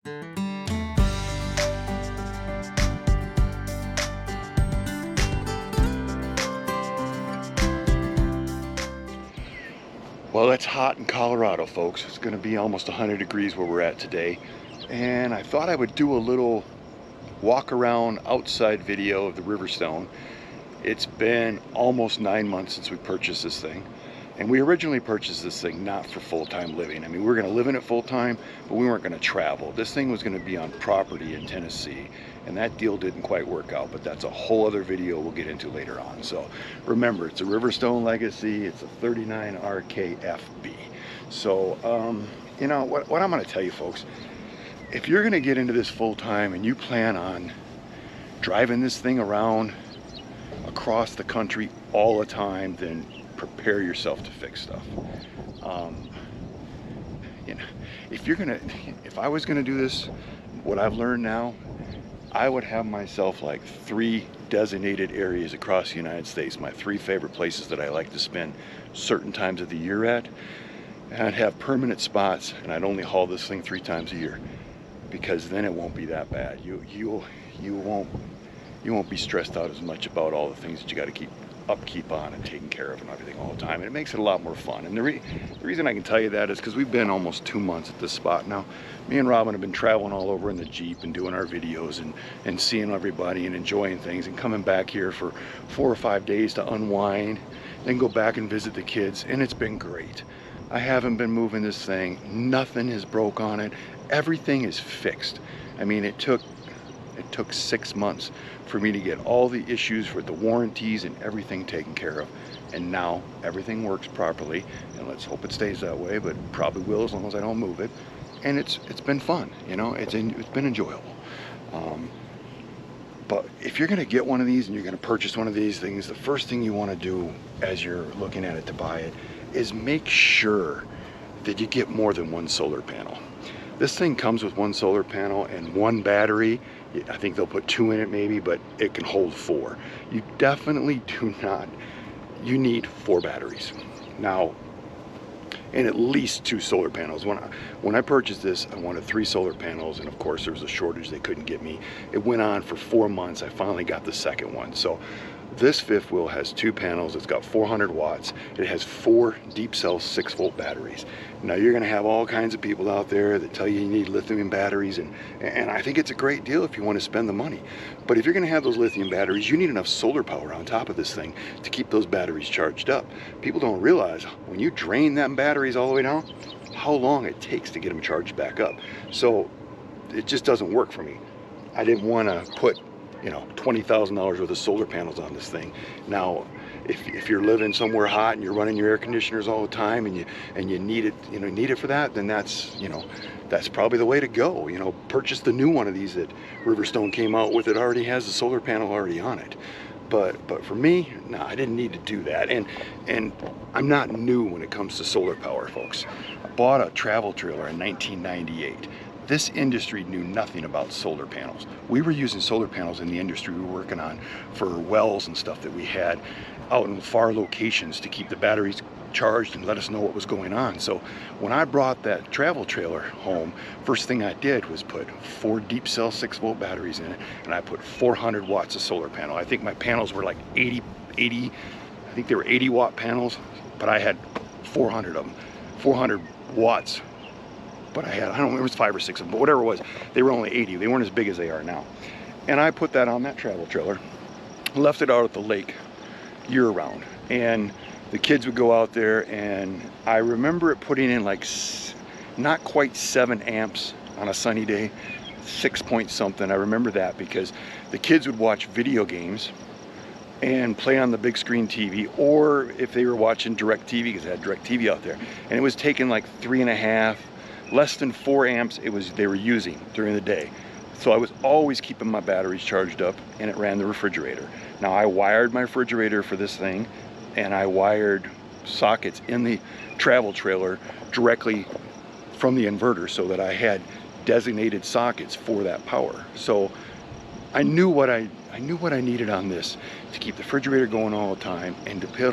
Well, it's hot in Colorado, folks. It's going to be almost 100 degrees where we're at today. And I thought I would do a little walk around outside video of the Riverstone. It's been almost 9 months since we purchased this thing. And we originally purchased this thing not for full-time living. I mean, we were going to live in it full-time, but we weren't going to travel. This thing was going to be on property in Tennessee, and that deal didn't quite work out, but that's a whole other video we'll get into later on. So remember, it's a Riverstone Legacy. It's a 39 RKFB. So, you know, what I'm going to tell you, folks, if you're going to get into this full-time and you plan on driving this thing around across the country all the time, then prepare yourself to fix stuff. You know, if I was gonna do this, what I've learned now, I would have myself like 3 designated areas across the United States, my 3 favorite places that I like to spend certain times of the year at, and I'd have permanent spots, and I'd only haul this thing 3 times a year, because then it won't be that bad. You won't be stressed out as much about all the things that you got to keep upkeep on and taking care of and everything all the time, and it makes it a lot more fun. And the reason I can tell you that is because we've been almost 2 months at this spot now. Me and Robin have been traveling all over in the Jeep and doing our videos and seeing everybody and enjoying things, and coming back here for 4 or 5 days to unwind, then go back and visit the kids, and it's been great. I haven't been moving this thing. Nothing is broke on it. Everything is fixed. I mean, it took 6 months for me to get all the issues with the warranties and everything taken care of, and now everything works properly, and let's hope it stays that way, but it probably will as long as I don't move it. And it's been fun, you know, it's been enjoyable. But if you're going to get one of these and you're going to purchase one of these things, the first thing you want to do as you're looking at it to buy it is make sure that you get more than 1 solar panel. This thing comes with 1 solar panel and 1 battery. I think they'll put 2 in it maybe, but it can hold 4. You definitely do not, you need 4 batteries. Now, and at least 2 solar panels. When I purchased this, I wanted 3 solar panels, and of course there was a shortage, they couldn't get me. It went on for 4 months, I finally got the second one. So this 5th wheel has 2 panels, it's got 400 watts, it has 4 deep cell 6-volt batteries. Now you're going to have all kinds of people out there that tell you need lithium batteries, and I think it's a great deal if you want to spend the money. But if you're going to have those lithium batteries, you need enough solar power on top of this thing to keep those batteries charged up. People don't realize when you drain them batteries all the way down, how long it takes to get them charged back up. So it just doesn't work for me. I didn't want to put, you know, $20,000 worth of solar panels on this thing. Now, if you're living somewhere hot and you're running your air conditioners all the time and you need it, you know, need it for that, then that's, you know, that's probably the way to go. You know, purchase the new one of these that Riverstone came out with. It already has the solar panel already on it. But for me, no, I didn't need to do that. And I'm not new when it comes to solar power, folks. I bought a travel trailer in 1998. This industry knew nothing about solar panels. We were using solar panels in the industry we were working on for wells and stuff that we had out in far locations to keep the batteries charged and let us know what was going on. So when I brought that travel trailer home, first thing I did was put 4 deep cell 6-volt batteries in it, and I put 400 watts of solar panel. I think my panels were like 80, I think they were 80-watt panels, but I had 400 of them, 400 watts. But I don't remember, it was 5 or 6 of them, but whatever it was, they were only 80. They weren't as big as they are now. And I put that on that travel trailer, left it out at the lake year-round, and the kids would go out there, and I remember it putting in like not quite 7 amps on a sunny day, 6 point something. I remember that because the kids would watch video games and play on the big screen TV, or if they were watching DirecTV, because they had DirecTV out there, and it was taking like 3.5, less than 4 amps they were using during the day. So I was always keeping my batteries charged up, and it ran the refrigerator. Now I wired my refrigerator for this thing, and I wired sockets in the travel trailer directly from the inverter so that I had designated sockets for that power. So I knew what I needed on this to keep the refrigerator going all the time, and to be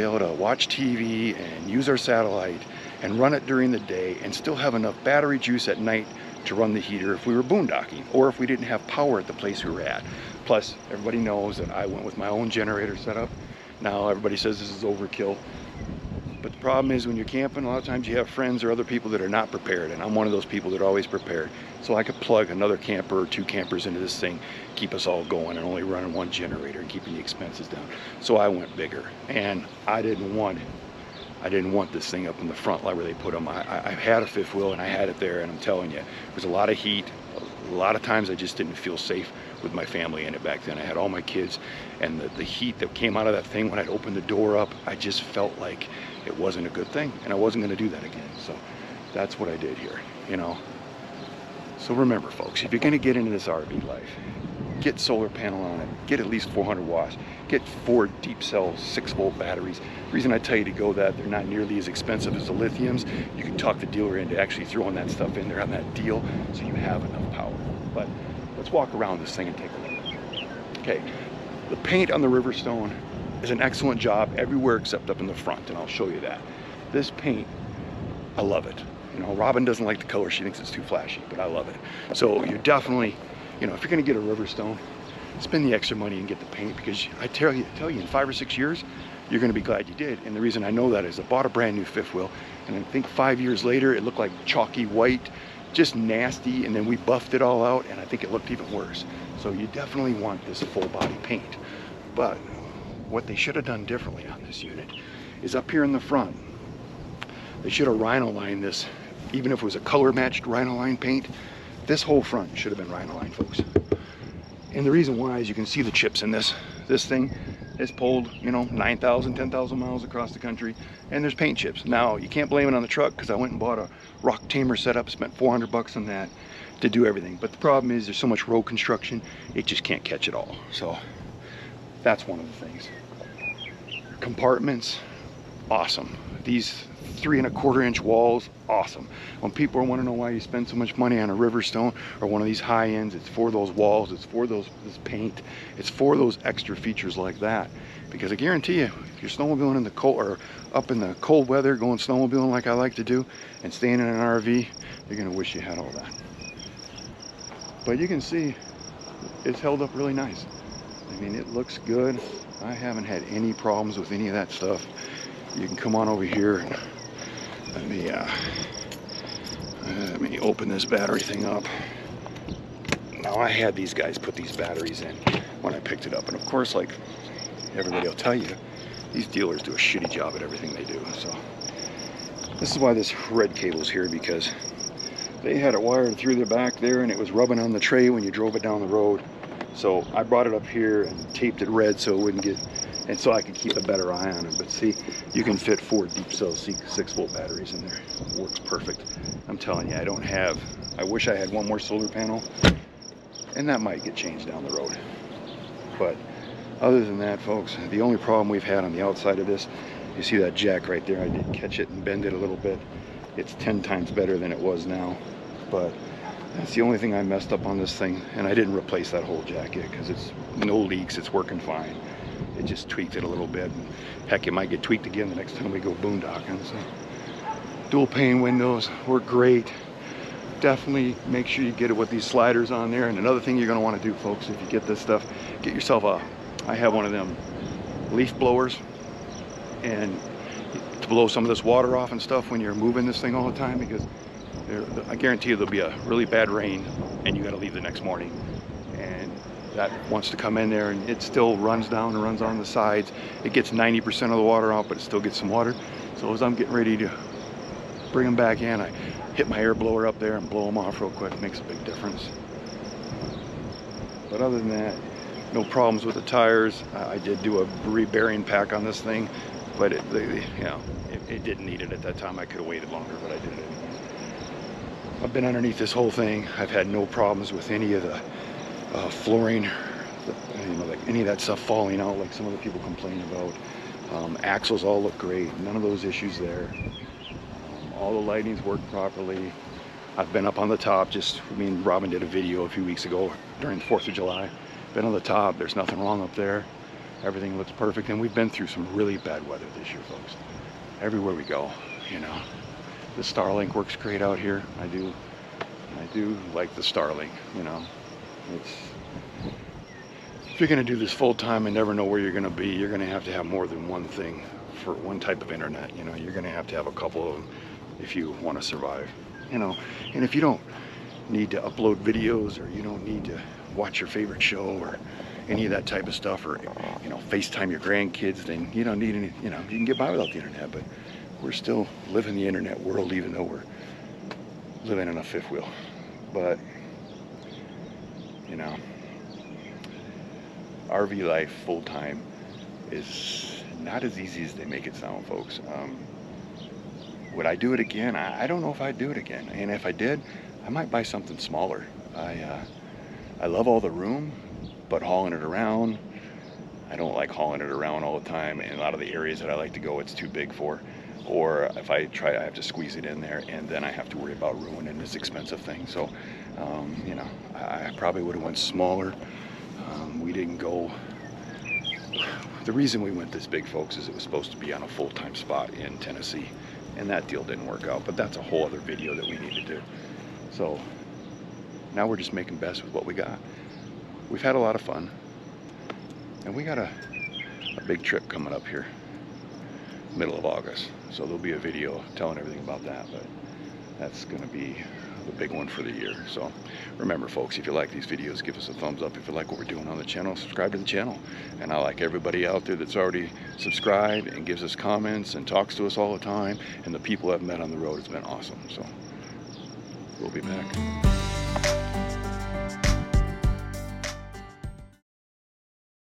able to watch TV and use our satellite and run it during the day and still have enough battery juice at night to run the heater if we were boondocking or if we didn't have power at the place we were at. Plus, everybody knows that I went with my own generator setup. Now everybody says this is overkill. But the problem is when you're camping, a lot of times you have friends or other people that are not prepared, and I'm one of those people that are always prepared. So I could plug another camper or 2 campers into this thing, keep us all going, and only running 1 generator and keeping the expenses down. So I went bigger, and I didn't want this thing up in the front like where they put them. I had a 5th wheel and I had it there, and I'm telling you, there's a lot of heat. A lot of times I just didn't feel safe with my family in it back then. I had all my kids, and the heat that came out of that thing when I'd open the door up, I just felt like it wasn't a good thing, and I wasn't going to do that again. So that's what I did here, you know. So remember, folks, if you're going to get into this RV life, get solar panel on it, get at least 400 watts, get 4 deep cell 6-volt batteries. The reason I tell you to go that, they're not nearly as expensive as the lithiums. You can talk the dealer into actually throwing that stuff in there on that deal so you have enough power. But let's walk around this thing and take a look. Okay, the paint on the Riverstone is an excellent job everywhere except up in the front, and I'll show you that. This paint, I love it. You know, Robin doesn't like the color, she thinks it's too flashy, but I love it. So you definitely, you know, if you're gonna get a Riverstone, spend the extra money and get the paint, because I tell you, in 5 or 6 years, you're gonna be glad you did. And the reason I know that is I bought a brand new 5th wheel, and I think 5 years later, it looked like chalky white, just nasty, and then we buffed it all out, and I think it looked even worse. So you definitely want this full body paint. But what they should have done differently on this unit is up here in the front, they should have rhino lined this. Even if it was a color matched rhino line paint, this whole front should have been rhino line, folks. And the reason why is you can see the chips in this thing is pulled, you know, 9,000, 10,000 miles across the country, and there's paint chips. Now you can't blame it on the truck, because I went and bought a rock tamer setup, spent 400 bucks on that to do everything. But the problem is there's so much road construction, it just can't catch it all. So that's one of the things. Compartments, awesome. These 3¼ inch walls, awesome. When people want to know why you spend so much money on a Riverstone or one of these high ends, it's for those walls, it's for this paint, it's for those extra features like that. Because I guarantee you, if you're snowmobiling in the cold, or up in the cold weather, going snowmobiling like I like to do, and staying in an RV, you're gonna wish you had all that. But you can see it's held up really nice. I mean, it looks good. I haven't had any problems with any of that stuff. You can come on over here and let me open this battery thing up. Now, I had these guys put these batteries in when I picked it up, and of course, like everybody will tell you, these dealers do a shitty job at everything they do. So this is why this red cable's here, because they had it wired through the back there and it was rubbing on the tray when you drove it down the road. So I brought it up here and taped it red so it wouldn't get, and so I could keep a better eye on it. But see, you can fit 4 deep cell 6-volt batteries in there. It works perfect. I'm telling you, I wish I had one more solar panel, and that might get changed down the road. But other than that, folks, the only problem we've had on the outside of this, you see that jack right there, I did catch it and bend it a little bit. It's 10 times better than it was now, but that's the only thing I messed up on this thing, and I didn't replace that whole jacket because it's no leaks, it's working fine. It just tweaked it a little bit, and heck, it might get tweaked again the next time we go boondocking. So dual pane windows work great. Definitely make sure you get it with these sliders on there. And another thing you're going to want to do, folks, if you get this stuff, get yourself I have one of them leaf blowers, and to blow some of this water off and stuff when you're moving this thing all the time, because I guarantee you there'll be a really bad rain and you got to leave the next morning, and that wants to come in there, and it still runs down and runs on the sides. It gets 90% of the water out, but it still gets some water. So as I'm getting ready to bring them back in, I hit my air blower up there and blow them off real quick. It makes a big difference. But other than that, no problems with the tires. I did do a rebearing pack on this thing, but it didn't need it at that time. I could have waited longer, but I did it anyways. I've been underneath this whole thing. I've had no problems with any of the flooring, like any of that stuff falling out like some other people complain about. Axles all look great. None of those issues there. All the lighting's worked properly. I've been up on the top, me and Robin did a video a few weeks ago during the 4th of July. Been on the top, there's nothing wrong up there. Everything looks perfect, and we've been through some really bad weather this year, folks. Everywhere we go, you know. The Starlink works great out here. I do I do like the Starlink, you know. It's, if you're going to do this full time and never know where you're going to be, you're going to have more than one thing for one type of internet. You know, you're going to have a couple of them if you want to survive, you know. And if you don't need to upload videos, or you don't need to watch your favorite show or any of that type of stuff, or, you know, FaceTime your grandkids, then you don't need any, you know, you can get by without the internet. But we're still living the internet world, even though we're living in a fifth wheel. But, you know, RV life full-time is not as easy as they make it sound, folks. Would I do it again? I don't know if I'd do it again. And if I did, I might buy something smaller. I love all the room, but hauling it around, I don't like hauling it around all the time. And a lot of the areas that I like to go, it's too big for. Or if I try, I have to squeeze it in there, and then I have to worry about ruining this expensive thing. So, you know, I probably would have went smaller. We didn't go. The reason we went this big, folks, is it was supposed to be on a full-time spot in Tennessee, and that deal didn't work out. But that's a whole other video that we need to do. So now we're just making best with what we got. We've had a lot of fun, and we got a big trip coming up here, middle of August. So there'll be a video telling everything about that, but that's going to be the big one for the year. So remember, folks, if you like these videos, give us a thumbs up. If you like what we're doing on the channel, subscribe to the channel. And I like everybody out there that's already subscribed and gives us comments and talks to us all the time. And the people I've met on the road, it's been awesome. So we'll be back.